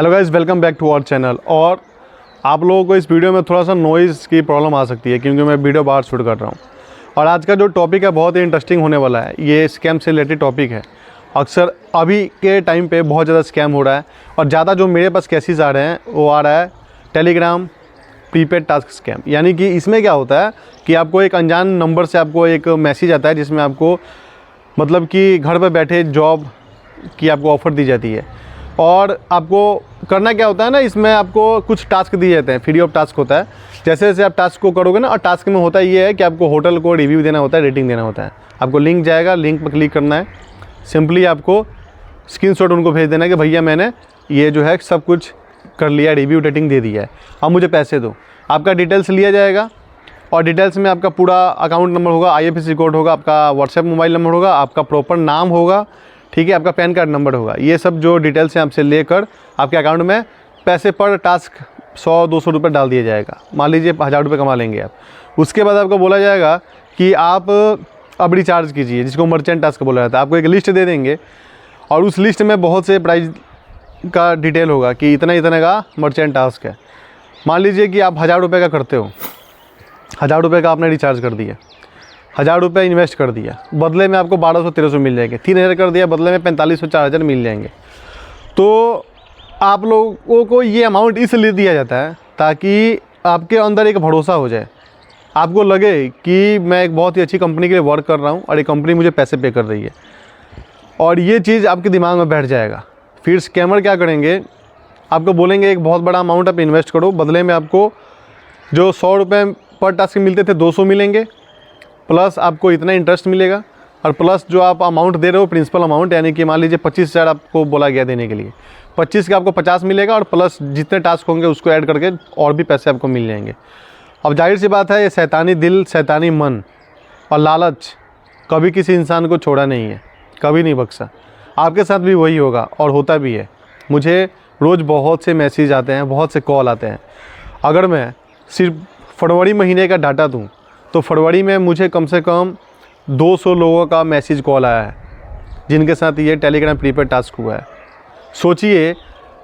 Hello guys, welcome back to our channel. और आप लोगों को इस वीडियो में थोड़ा सा नॉइज़ की प्रॉब्लम आ सकती है क्योंकि मैं वीडियो बाहर शूट कर रहा हूँ। और आज का जो टॉपिक है बहुत ही इंटरेस्टिंग होने वाला है। ये स्कैम से रिलेटेड टॉपिक है। अक्सर अभी के टाइम पे बहुत ज़्यादा स्कैम हो रहा है और ज़्यादा जो मेरे पास केसेस आ रहे हैं वो आ रहा है टेलीग्राम प्रीपेड टास्क स्कैम। यानी कि इसमें क्या होता है कि आपको एक अनजान नंबर से आपको एक मैसेज आता है जिसमें आपको मतलब कि घर पर बैठे जॉब की आपको ऑफ़र दी जाती है। और आपको करना क्या होता है ना, इसमें आपको कुछ टास्क दिए जाते हैं, फ्री ऑफ टास्क होता है। जैसे जैसे आप टास्क को करोगे ना, और टास्क में होता ये है कि आपको होटल को रिव्यू देना होता है, रेटिंग देना होता है। आपको लिंक जाएगा, लिंक पर क्लिक करना है, सिंपली आपको स्क्रीनशॉट उनको भेज देना है कि भैया मैंने ये जो है सब कुछ कर लिया, रिव्यू रेटिंग दे दिया है, अब मुझे पैसे दो। आपका डिटेल्स लिया जाएगा और डिटेल्स में आपका पूरा अकाउंट नंबर होगा, IFSC कोड होगा, आपका व्हाट्सएप मोबाइल नंबर होगा, आपका प्रॉपर नाम होगा, ठीक है, आपका पैन कार्ड नंबर होगा। ये सब जो डिटेल्स हैं आपसे लेकर आपके अकाउंट में पैसे पर टास्क 100-200 रुपये डाल दिया जाएगा। मान लीजिए 1000 रुपये कमा लेंगे आप। उसके बाद आपको बोला जाएगा कि आप अब रिचार्ज कीजिए, जिसको मर्चेंट टास्क बोला जाता है। आपको एक लिस्ट दे देंगे और उस लिस्ट में बहुत से प्राइस का डिटेल होगा कि इतना इतना का मर्चेंट टास्क है। मान लीजिए कि आप 1000 रुपये का करते हो, 1000 रुपये का आपने रिचार्ज कर दिया, 1000 रुपये इन्वेस्ट कर दिया, बदले में आपको 1200-1300 मिल जाएंगे। 3000 कर दिया, बदले में 4500-4000 मिल जाएंगे। तो आप लोगों को ये अमाउंट इसलिए दिया जाता है ताकि आपके अंदर एक भरोसा हो जाए, आपको लगे कि मैं एक बहुत ही अच्छी कंपनी के लिए वर्क कर रहा हूँ और ये कंपनी मुझे पैसे पे कर रही है, और ये चीज़ आपके दिमाग में बैठ जाएगा। फिर स्कैमर क्या करेंगे, आपको बोलेंगे एक बहुत बड़ा अमाउंट आप इन्वेस्ट करो, बदले में आपको जो 100 रुपये पर टास्क मिलते थे 200 मिलेंगे, प्लस आपको इतना इंटरेस्ट मिलेगा, और प्लस जो आप अमाउंट दे रहे हो प्रिंसिपल अमाउंट, यानी कि मान लीजिए 25,000 आपको बोला गया देने के लिए, 25 का आपको 50 मिलेगा, और प्लस जितने टास्क होंगे उसको ऐड करके और भी पैसे आपको मिल जाएंगे। अब जाहिर सी बात है, ये शैतानी दिल, शैतानी मन और लालच कभी किसी इंसान को छोड़ा नहीं है, कभी नहीं बख्शा। आपके साथ भी वही होगा और होता भी है। मुझे रोज़ बहुत से मैसेज आते हैं, बहुत से कॉल आते हैं। अगर मैं सिर्फ फरवरी महीने का डाटा दूँ तो फरवरी में मुझे कम से कम 200 लोगों का मैसेज कॉल आया है जिनके साथ ये टेलीग्राम प्रीपेड टास्क हुआ है। सोचिए,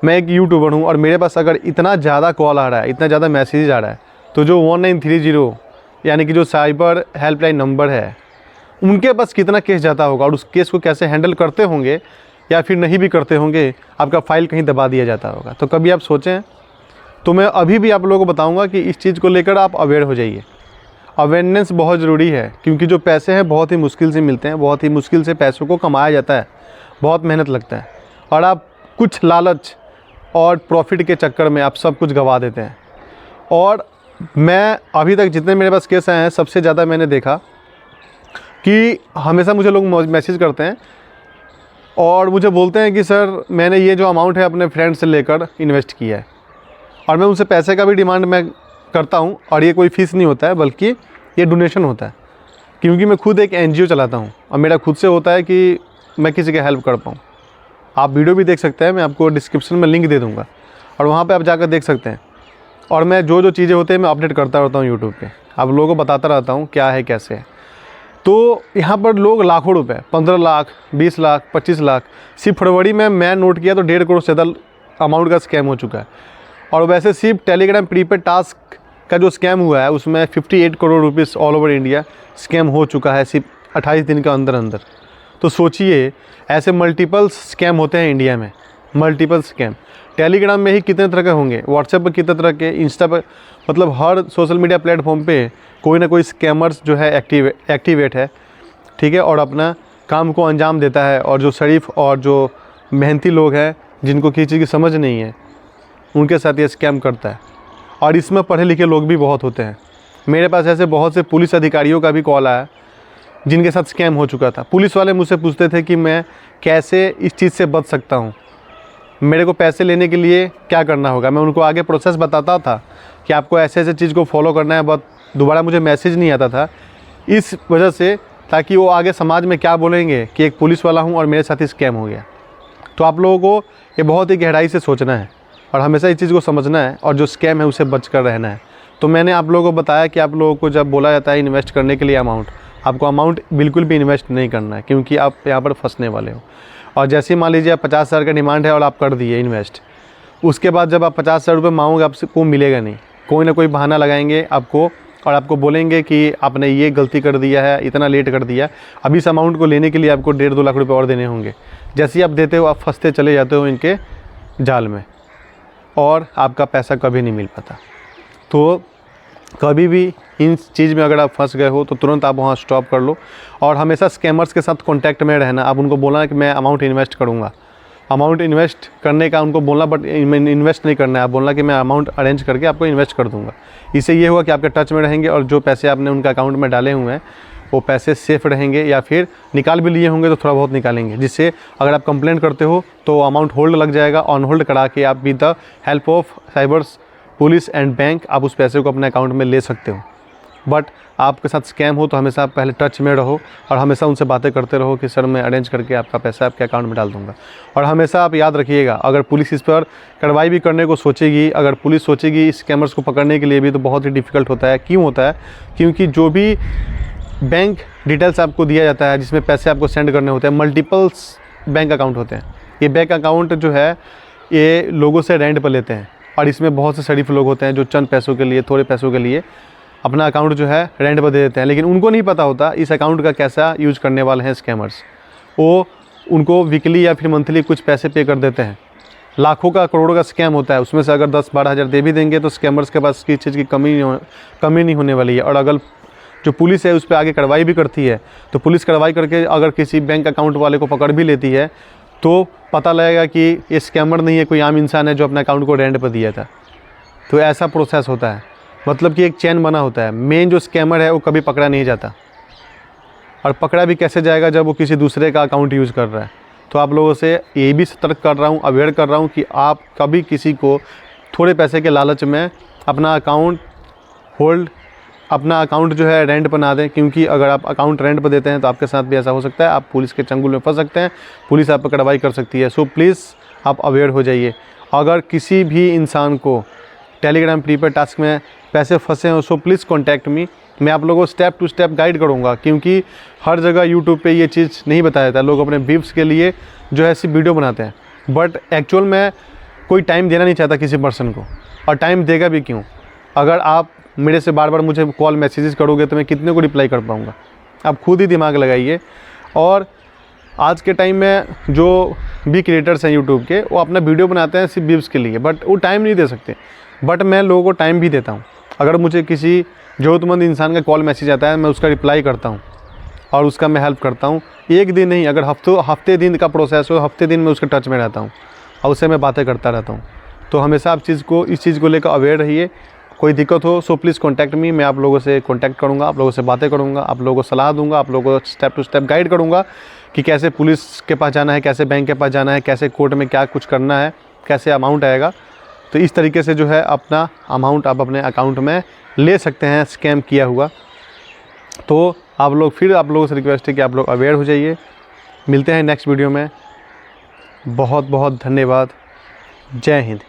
मैं एक यूट्यूबर हूँ और मेरे पास अगर इतना ज़्यादा कॉल आ रहा है, इतना ज़्यादा मैसेज आ रहा है, तो जो 1930 यानी कि जो साइबर हेल्पलाइन नंबर है, उनके पास कितना केस जाता होगा और उस केस को कैसे हैंडल करते होंगे या फिर नहीं भी करते होंगे, आपका फ़ाइल कहीं दबा दिया जाता होगा। तो कभी आप सोचें। तो मैं अभी भी आप लोगों को बताऊँगा कि इस चीज़ को लेकर आप अवेयर हो जाइए। अवेयरनेस बहुत ज़रूरी है क्योंकि जो पैसे हैं बहुत ही मुश्किल से मिलते हैं, बहुत ही मुश्किल से पैसों को कमाया जाता है, बहुत मेहनत लगता है, और आप कुछ लालच और प्रॉफिट के चक्कर में आप सब कुछ गंवा देते हैं। और मैं अभी तक जितने मेरे पास केस आए हैं, सबसे ज़्यादा मैंने देखा कि हमेशा मुझे लोग मैसेज करते हैं और मुझे बोलते हैं कि सर मैंने ये जो अमाउंट है अपने फ्रेंड से लेकर इन्वेस्ट किया है, और मैं उनसे पैसे का भी डिमांड मैं करता हूं, और ये कोई फ़ीस नहीं होता है बल्कि ये डोनेशन होता है, क्योंकि मैं खुद एक NGO चलाता हूं और मेरा खुद से होता है कि मैं किसी की हेल्प कर पाऊं। आप वीडियो भी देख सकते हैं, मैं आपको डिस्क्रिप्शन में लिंक दे दूंगा और वहां पे आप जाकर देख सकते हैं। और मैं जो चीज़ें होती हैं मैं अपडेट करता रहता हूँ यूट्यूब पे, आप लोगों को बताता रहता हूँ क्या है कैसे है। तो यहाँ पर लोग लाखों रुपये, 15 लाख, 20 लाख, 25 लाख, सिर्फ फरवरी में मैं नोट किया तो 1.5 करोड़ से ज़्यादा अमाउंट का स्कैम हो चुका है। और वैसे सिर्फ टेलीग्राम प्रीपेड टास्क का जो स्कैम हुआ है उसमें 58 crore rupees all over India scam हो चुका है सिर्फ 28 दिन के अंदर अंदर। तो सोचिए, ऐसे मल्टीपल स्कैम होते हैं इंडिया में, मल्टीपल स्कैम। टेलीग्राम में ही कितने तरह के होंगे, व्हाट्सएप पर कितने तरह के, इंस्टा पर, मतलब हर सोशल मीडिया प्लेटफॉर्म पे कोई ना कोई स्कैमर्स जो है एक्टिवेट है, ठीक है, और अपना काम को अंजाम देता है। और जो शरीफ और जो मेहनती लोग हैं जिनको किसी चीज़ की समझ नहीं है, उनके साथ ये स्कैम करता है। और इसमें पढ़े लिखे लोग भी बहुत होते हैं। मेरे पास ऐसे बहुत से पुलिस अधिकारियों का भी कॉल आया जिनके साथ स्कैम हो चुका था। पुलिस वाले मुझसे पूछते थे कि मैं कैसे इस चीज़ से बच सकता हूँ, मेरे को पैसे लेने के लिए क्या करना होगा। मैं उनको आगे प्रोसेस बताता था कि आपको ऐसे ऐसे चीज़ को फॉलो करना है, बट दोबारा मुझे मैसेज नहीं आता था इस वजह से, ताकि वो आगे समाज में क्या बोलेंगे कि एक पुलिस वाला हूँ और मेरे साथ ही स्कैम हो गया। तो आप लोगों को ये बहुत ही गहराई से सोचना है और हमेशा इस चीज़ को समझना है, और जो स्कैम है उसे बच कर रहना है। तो मैंने आप लोगों को बताया कि आप लोगों को जब बोला जाता है इन्वेस्ट करने के लिए अमाउंट, आपको अमाउंट बिल्कुल भी इन्वेस्ट नहीं करना है, क्योंकि आप यहाँ पर फंसने वाले हो। और जैसे मान लीजिए आप 50,000 का डिमांड है और आप कर दिए इन्वेस्ट, उसके बाद जब आप 50,000 रुपये मांगोगे आपको मिलेगा नहीं, कोई ना कोई बहाना लगाएंगे आपको और आपको बोलेंगे कि आपने ये गलती कर दिया है, इतना लेट कर दिया। अभी इस अमाउंट को लेने के लिए आपको 1.5-2 लाख रुपए और देने होंगे। जैसे ही आप देते हो आप फंसते चले जाते हो इनके जाल में और आपका पैसा कभी नहीं मिल पाता। तो कभी भी इन चीज़ में अगर आप फंस गए हो तो तुरंत आप वहाँ स्टॉप कर लो और हमेशा स्कैमर्स के साथ कॉन्टैक्ट में रहना। आप उनको बोलना कि मैं अमाउंट इन्वेस्ट करूँगा, अमाउंट इन्वेस्ट करने का उनको बोलना, बट इन्वेस्ट नहीं करना है, आप बोलना कि मैं अमाउंट अरेंज करके आपको इन्वेस्ट कर दूंगा। इससे ये होगा कि आपके टच में रहेंगे और जो पैसे आपने उनका अकाउंट में डाले हुए हैं वो पैसे सेफ रहेंगे, या फिर निकाल भी लिए होंगे तो थोड़ा बहुत निकालेंगे, जिससे अगर आप कंप्लेंट करते हो तो अमाउंट होल्ड लग जाएगा। ऑन होल्ड करा के आप with the help of cybers police and bank आप उस पैसे को अपने अकाउंट में ले सकते हो। बट आपके साथ स्कैम हो तो हमेशा आप पहले टच में रहो और हमेशा उनसे बातें करते रहो कि सर मैं अरेंज करके आपका पैसा आपके अकाउंट में डाल दूंगा। और हमेशा आप याद रखिएगा, अगर पुलिस इस पर कार्रवाई भी करने को सोचेगी, अगर पुलिस सोचेगी इस स्कैमर्स को पकड़ने के लिए भी, तो बहुत ही डिफ़िकल्ट होता है। क्यों होता है? क्योंकि जो भी बैंक डिटेल्स आपको दिया जाता है जिसमें पैसे आपको सेंड करने होते हैं, मल्टीपल्स बैंक अकाउंट होते हैं। ये बैंक अकाउंट जो है ये लोगों से रेंट पर लेते हैं और इसमें बहुत से शरीफ लोग होते हैं जो चंद पैसों के लिए, थोड़े पैसों के लिए अपना अकाउंट जो है रेंट पर दे देते हैं। लेकिन उनको नहीं पता होता इस अकाउंट का कैसा यूज़ करने वाले हैं स्कैमर्स। वो उनको वीकली या फिर मंथली कुछ पैसे पे कर देते हैं। लाखों का, करोड़ों का स्कैम होता है, उसमें से अगर 10-12 हज़ार दे भी देंगे तो स्कैमर्स के पास किसी चीज़ की कमी नहीं होने वाली है। और अगर जो पुलिस है उस पर आगे कार्रवाई भी करती है तो पुलिस कार्रवाई करके अगर किसी बैंक अकाउंट वाले को पकड़ भी लेती है तो पता लगेगा कि ये स्कैमर नहीं है, कोई आम इंसान है जो अपने अकाउंट को रेंट पर दिया था। तो ऐसा प्रोसेस होता है, मतलब कि एक चैन बना होता है। मेन जो स्कैमर है वो कभी पकड़ा नहीं जाता, और पकड़ा भी कैसे जाएगा जब वो किसी दूसरे का अकाउंट यूज़ कर रहा है। तो आप लोगों से ये भी सतर्क कर रहा हूँ, अवेयर कर रहा हूँ कि आप कभी किसी को थोड़े पैसे के लालच में अपना अकाउंट जो है रेंट पर ना दें, क्योंकि अगर आप अकाउंट रेंट पर देते हैं तो आपके साथ भी ऐसा हो सकता है, आप पुलिस के चंगुल में फंस सकते हैं, पुलिस आप पर कार्रवाई कर सकती है। सो प्लीज़ आप अवेयर हो जाइए। अगर किसी भी इंसान को टेलीग्राम प्रीपेड टास्क में पैसे फंसे हो सो प्लीज़ कॉन्टैक्ट मी। मैं आप लोगों को स्टेप टू स्टेप गाइड करूँगा, क्योंकि हर जगह यूट्यूब पे ये चीज़ नहीं बताया जाता। लोग अपने व्यूज़ के लिए जो है ऐसी वीडियो बनाते हैं, बट एक्चुअल में कोई टाइम देना नहीं चाहता किसी पर्सन को, और टाइम देगा भी क्यों? अगर आप मेरे से बार बार मुझे कॉल मैसेजेस करोगे तो मैं कितने को रिप्लाई कर पाऊँगा? आप खुद ही दिमाग लगाइए। और आज के टाइम में जो भी क्रिएटर्स हैं यूट्यूब के, वो अपना वीडियो बनाते हैं सिर्फ व्यूज़ के लिए, बट वो टाइम नहीं दे सकते। बट मैं लोगों को टाइम भी देता हूँ। अगर मुझे किसी ज़रूरतमंद इंसान का कॉल मैसेज आता है, मैं उसका रिप्लाई करता हूँ और उसका मैं हेल्प करता हूँ। एक दिन नहीं, अगर हफ्ते दिन का प्रोसेस हो, हफ्ते दिन मैं उसके टच में रहता हूँ और उससे मैं बातें करता रहता हूँ। तो हमेशा आप इस चीज़ को लेकर अवेयर रहिए। कोई दिक्कत हो सो प्लीज़ कॉन्टैक्ट मी। मैं आप लोगों से कॉन्टैक्ट करूँगा, आप लोगों से बातें करूँगा, आप लोगों को सलाह दूँगा, आप लोगों को स्टेप टू स्टेप गाइड करूँगा कि कैसे पुलिस के पास जाना है, कैसे बैंक के पास जाना है, कैसे कोर्ट में क्या कुछ करना है, कैसे अमाउंट आएगा। तो इस तरीके से जो है अपना अमाउंट आप अपने अकाउंट में ले सकते हैं स्कैम किया हुआ। तो आप लोगों से रिक्वेस्ट है कि आप लोग अवेयर हो जाइए। मिलते हैं नेक्स्ट वीडियो में। बहुत बहुत धन्यवाद। जय हिंद।